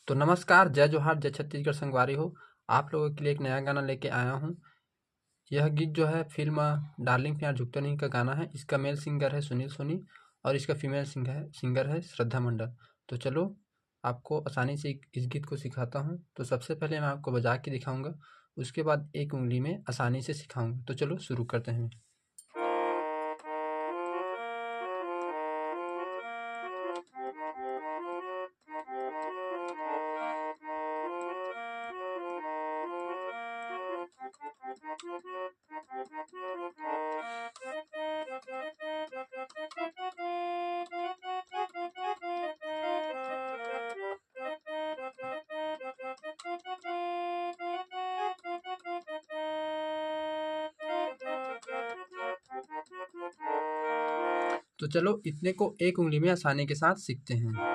तो नमस्कार, जय जोहार, जय छत्तीसगढ़ संगवारी हो। आप लोगों के लिए एक नया गाना लेके आया हूँ। यह गीत जो है फ़िल्म डार्लिंग प्यार झुकता नहीं का गाना है। इसका मेल सिंगर है सुनील सोनी और इसका फीमेल सिंगर है श्रद्धा मंडल। तो चलो आपको आसानी से इस गीत को सिखाता हूँ। तो सबसे पहले मैं आपको बजा के दिखाऊँगा, उसके बाद एक उँगली में आसानी से सिखाऊँगा। तो चलो शुरू करते हैं। तो चलो इतने को एक उँगली में आसानी के साथ सीखते हैं।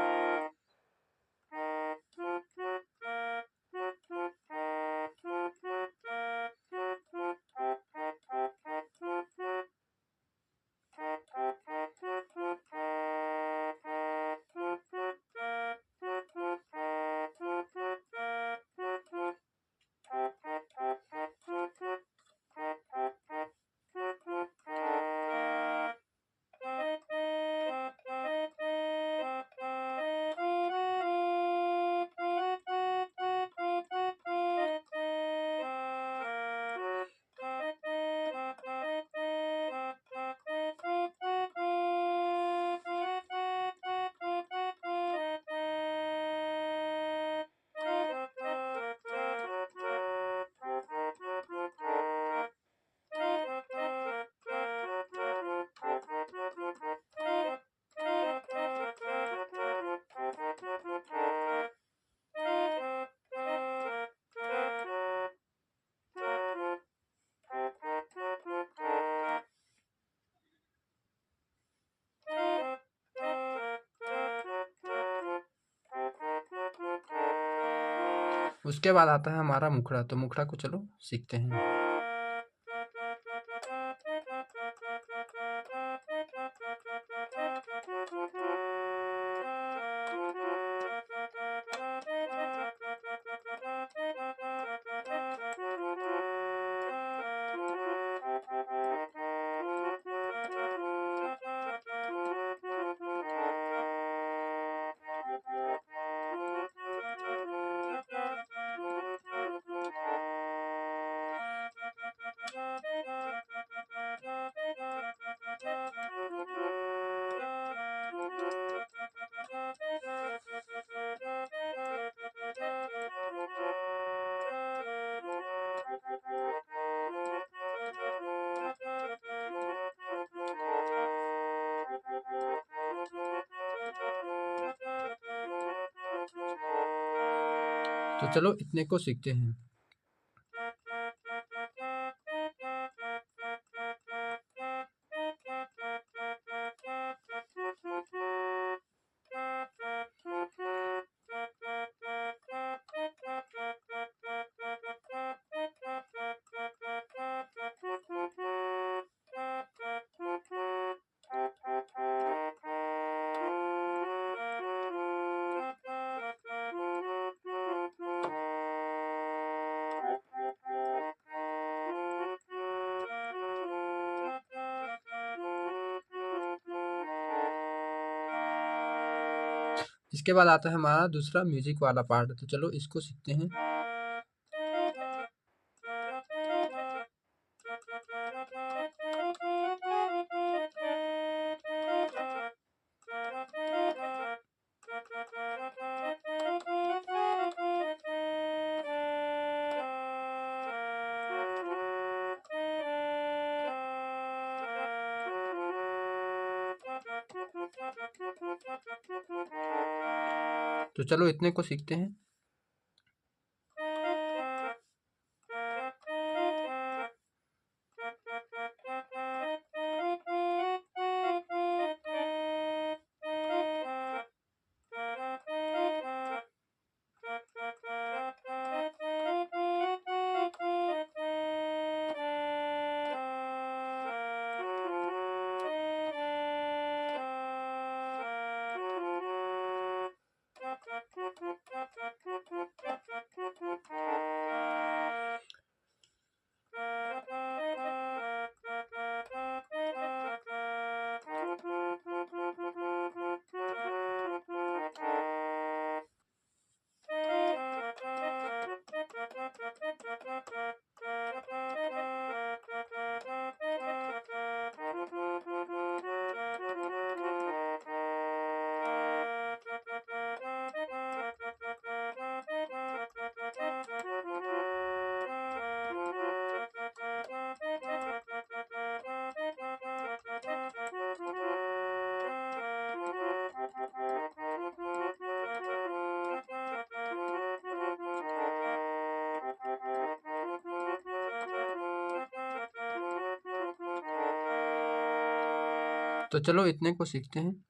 उसके बाद आता है हमारा मुखड़ा। तो मुखड़ा को चलो सीखते हैं। तो चलो इतने को सीखते हैं। इसके बाद आता है हमारा दूसरा म्यूजिक वाला पार्ट। तो चलो इसको सीखते हैं। तो चलो इतने को सीखते हैं। तो चलो इतने को सीखते हैं।